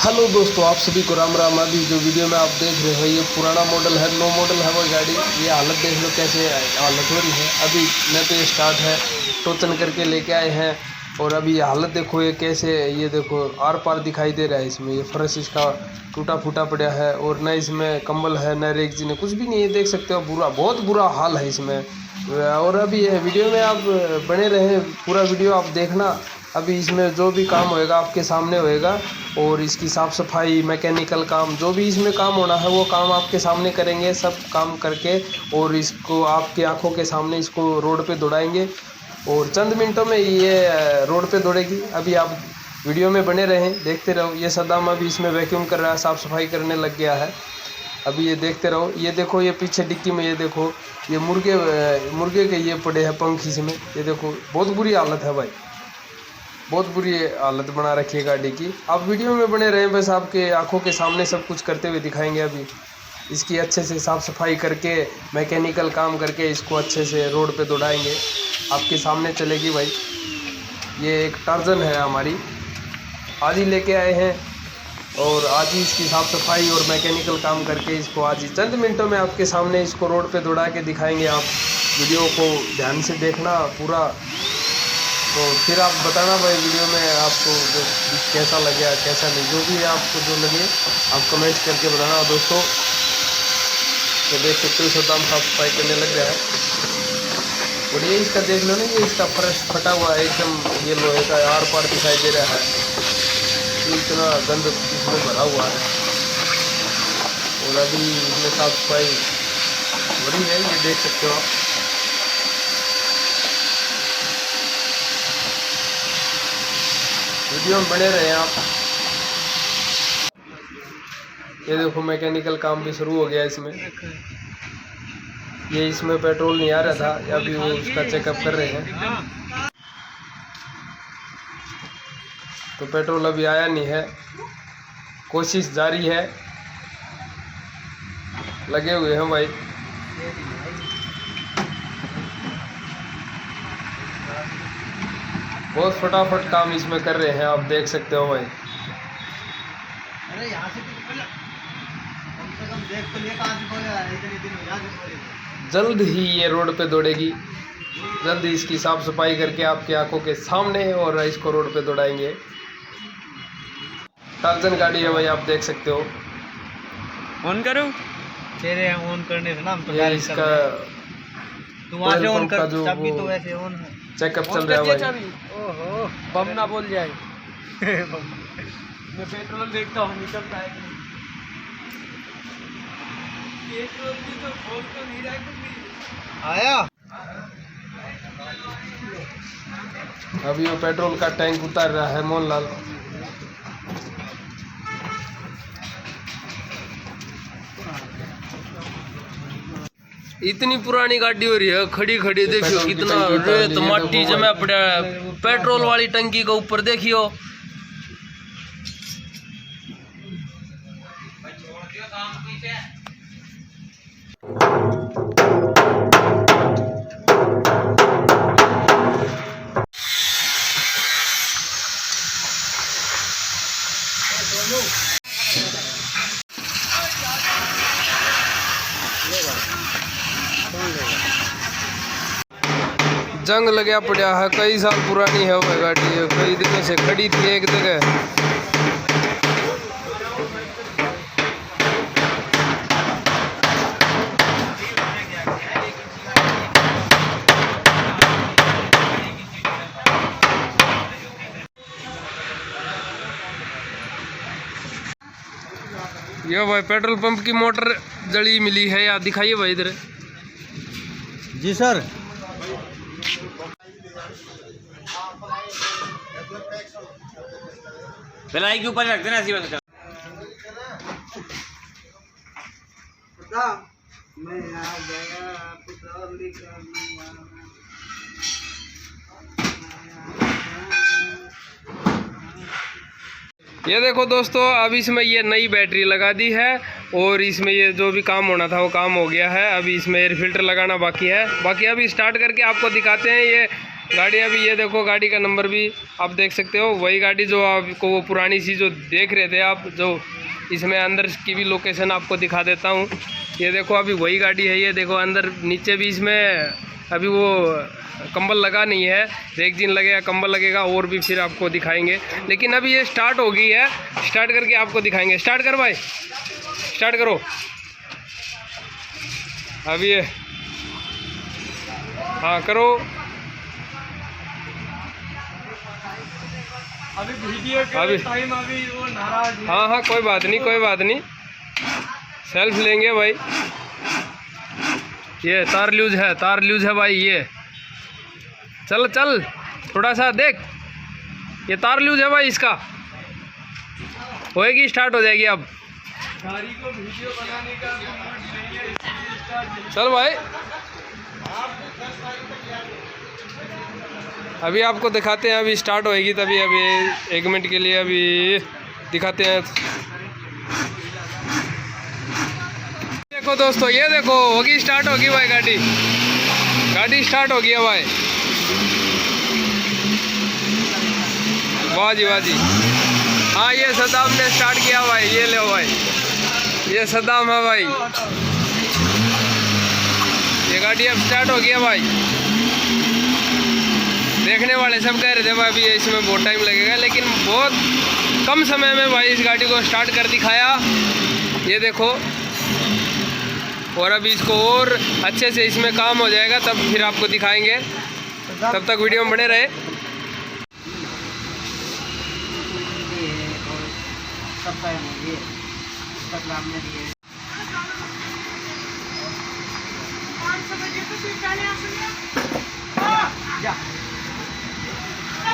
Hello दोस्तों, आप सभी को राम राम। अभी जो वीडियो में आप देख रहे हो ये पुराना मॉडल है, नो मॉडल है वो गाड़ी। ये हालत देख लो कैसे हालत हो रही है। अभी न तो ये स्टार्ट है, टोचन करके लेके आए हैं और अभी ये हालत देखो ये कैसे, ये देखो आर पार दिखाई दे रहा है। इसमें ये फर्श इसका टूटा फूटा पड़ा है और न इसमें कंबल है न रेगजी ने कुछ भी नहीं है। देख सकते हो बुरा, बहुत बुरा हाल है इसमें। और अभी ये वीडियो में आप बने रहें, पूरा वीडियो आप देखना। अभी इसमें जो भी काम होएगा आपके सामने होएगा और इसकी साफ़ सफाई, मैकेनिकल काम, जो भी इसमें काम होना है वो काम आपके सामने करेंगे। सब काम करके और इसको आपकी आंखों के सामने इसको रोड पे दौड़ाएंगे और चंद मिनटों में ये रोड पे दौड़ेगी। अभी आप वीडियो में बने रहें, देखते रहो। ये सद्दाम अभी इसमें वैक्यूम कर रहा है, साफ़ सफाई करने लग गया है। अभी ये देखते रहो। ये देखो ये पीछे डिक्की में ये देखो ये मुर्गे के ये पड़े हैं पंख इसमें। ये देखो बहुत बुरी हालत है भाई, बहुत बुरी हालत बना रखी है गाड़ी की। आप वीडियो में बने रहें, बस आपके आंखों के सामने सब कुछ करते हुए दिखाएंगे। अभी इसकी अच्छे से साफ़ सफाई करके, मैकेनिकल काम करके इसको अच्छे से रोड पे दौड़ाएंगे। आपके सामने चलेगी भाई। ये एक टार्जन है हमारी, आज ही लेके आए हैं और आज ही इसकी साफ़ सफाई और मैकेनिकल काम करके इसको आज ही चंद मिनटों में आपके सामने इसको रोड पे दौड़ा के दिखाएंगे। आप वीडियो को ध्यान से देखना पूरा, तो फिर आप बताना भाई वीडियो में आपको जो कैसा लगे कैसा नहीं, जो भी आपको जो लगे आप कमेंट करके बताना। और दोस्तों तो देख सकते हो सद्दाम साफ सफाई करने लग गया है। और ये इसका देख लो ना, ये इसका फर्श फटा हुआ है एकदम, ये लोहे का आर पार दिखाई दे रहा है। इतना गंद इसमें भरा हुआ है और अभी इसमें साफ सफाई हो रही है, ये देख सकते हो आप। वीडियो में बने रहे आप। ये देखो मैकेनिकल काम भी शुरू हो गया इसमें। ये इसमें पेट्रोल नहीं आ रहा था, अभी वो उसका चेकअप कर रहे हैं। तो पेट्रोल अभी आया नहीं है, कोशिश जारी है, लगे हुए हैं भाई। बहुत फटाफट काम इसमें कर रहे हैं, आप देख सकते हो भाई। अरे यहाँ से कम से कम देख तो ले, कहाँ से खोलेगा इतने दिन हो जाए। जल्द ही ये रोड पे दौड़ेगी, जल्द ही इसकी साफ सफाई करके आपकी आंखों के सामने और इसको रोड पे दौड़ाएंगे। टार्जन गाड़ी है भाई, आप देख सकते हो। ऑन करो चेहरे ऑन करने से ना हम तो ये इसका तुम आज ऑन कर, जो चाबी तो वैसे ऑन है, चेकअप चल रहा है भाई। ओहो बम ना बोल जाए। मैं पेट्रोल देखता हूँ निकलता है कि पेट्रोल की तो बोल तो नहीं रहा कुछ आया। अभी वो पेट्रोल का टैंक उतार रहा है मोहनलाल। इतनी पुरानी गाड़ी हो रही है, खड़ी खड़ी देखियो कितना रेत माटी जमा पड़ा है। पेट्रोल वाली टंकी के ऊपर देखियो। जंग लगा पड़ा है, कई साल पुरानी है वो गाड़ी, कई दिनों से खड़ी थी एक जगह। ये भाई पेट्रोल पंप की मोटर जली मिली है, यार दिखाइए भाई इधर। जी सर। पिलाई के ऊपर रख देना ऐसी बात। मैं आ गया पेट्रोल लेकर। ये देखो दोस्तों, अब इसमें ये नई बैटरी लगा दी है और इसमें ये जो भी काम होना था वो काम हो गया है। अभी इसमें एयर फिल्टर लगाना बाकी है। बाकी अभी स्टार्ट करके आपको दिखाते हैं। ये गाड़ी अभी ये देखो, गाड़ी का नंबर भी आप देख सकते हो, वही गाड़ी जो आपको वो पुरानी सी जो देख रहे थे आप, जो इसमें अंदर की भी लोकेशन आपको दिखा देता हूँ। ये देखो अभी वही गाड़ी है, ये देखो अंदर नीचे भी इसमें अभी वो कंबल लगा नहीं है, रेगजीन लगेगा, कंबल लगेगा और भी फिर आपको दिखाएंगे। लेकिन अभी ये स्टार्ट हो गई है, स्टार्ट करके आपको दिखाएंगे। स्टार्ट कर भाई, स्टार्ट करो अभी ये, हाँ करो। अभी वीडियो के टाइम अभी वो नाराज है। हाँ हाँ कोई बात नहीं, कोई बात नहीं, सेल्फ लेंगे भाई। ये तार लूज है, तार लूज है भाई, ये चल चल थोड़ा सा देख, ये तार लूज है भाई, इसका होएगी, स्टार्ट हो जाएगी अब। गाड़ी को वीडियो बनाने का मूड नहीं है, इसलिए स्टार्ट नहीं। चल भाई अभी आपको दिखाते हैं, अभी स्टार्ट होएगी तभी, अभी 1 मिनट के लिए अभी दिखाते हैं। देखो दोस्तों, ये देखो होगी, स्टार्ट होगी भाई गाड़ी, गाड़ी स्टार्ट हो गई है भाई। वाह जी वाह जी। हाँ ये सदाम ने स्टार्ट किया भाई, ये लो भाई, ये सदाम है भाई, ये गाड़ी अब स्टार्ट हो गया भाई। देखने वाले सब कह रहे थे भाई अभी इसमें बहुत टाइम लगेगा, लेकिन बहुत कम समय में भाई इस गाड़ी को स्टार्ट कर दिखाया, ये देखो। और अभी इसको और अच्छे से इसमें काम हो जाएगा, तब फिर आपको दिखाएंगे, तब तक वीडियो में बने रहे।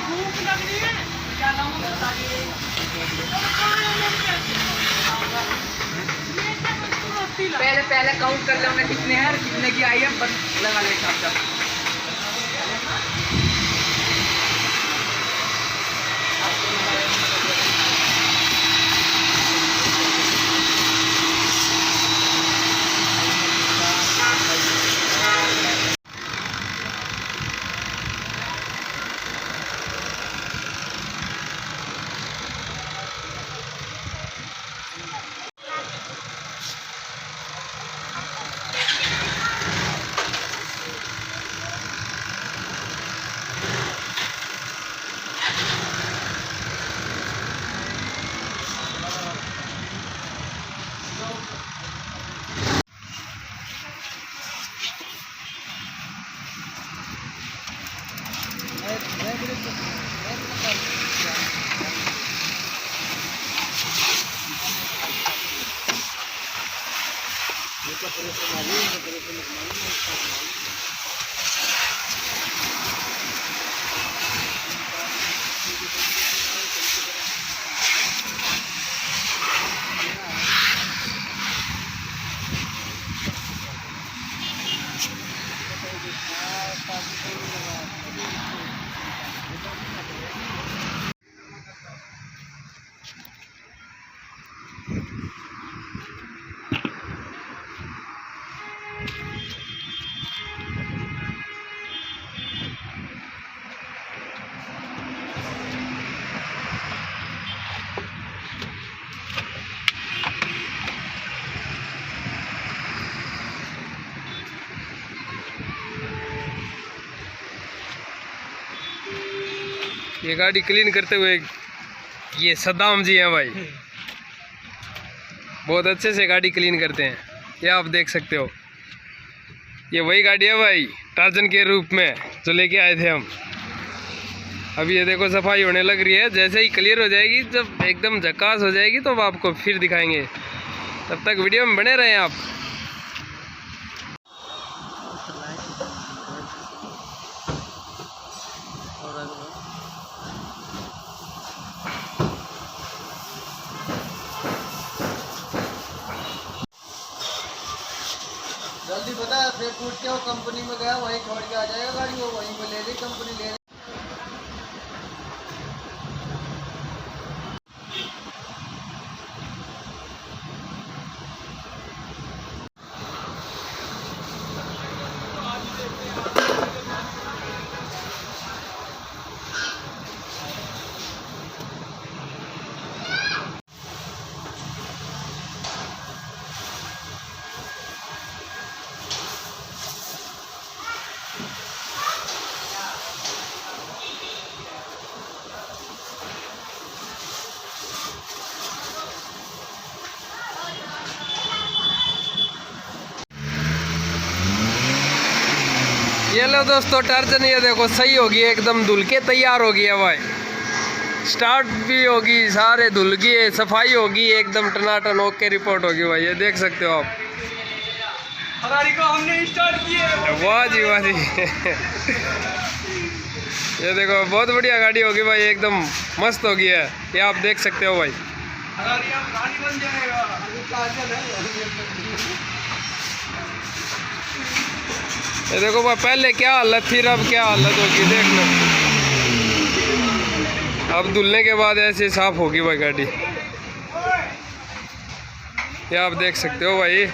भूख लग रही है, क्या लाऊं बताइए। पहले काउंट कर लो ना, कितने हैं, कितने की आई है, बस लगा ले हिसाब से। ये गाड़ी क्लीन करते हुए ये सद्दाम जी हैं भाई, बहुत अच्छे से गाड़ी क्लीन करते हैं, ये आप देख सकते हो। ये वही गाड़ी है भाई टार्जन के रूप में जो लेके आए थे हम। अभी ये देखो सफाई होने लग रही है, जैसे ही क्लियर हो जाएगी, जब एकदम झकास हो जाएगी तो आपको फिर दिखाएंगे, तब तक वीडियो में बने रहें आप। जल्दी बता, फिर पूछ के वो कंपनी में गया, वहीं छोड़ के आ जाएगा गाड़ी, वो वहीं पे ले ली, कंपनी ले रही। हेलो दोस्तों, टर्जन ये देखो सही होगी, एकदम धुल के तैयार हो गया भाई। स्टार्ट भी होगी, सारे धुल गए, सफाई होगी, एकदम टनाटन ओके रिपोर्ट होगी भाई। ये देख सकते हो आप, फरारी को हमने स्टार्ट किए। वाह जी वाह जी। ये देखो बहुत बढ़िया गाड़ी होगी भाई, एकदम मस्त होगी है, ये आप देख सकते हो भाई। फरारी अब गाड़ी बन जाएगा। ये देखो भाई, पहले क्या हालत थी, अब क्या हालत होगी देख लो। अब धुलने के बाद ऐसे साफ होगी भाई गाड़ी, ये आप देख सकते हो भाई।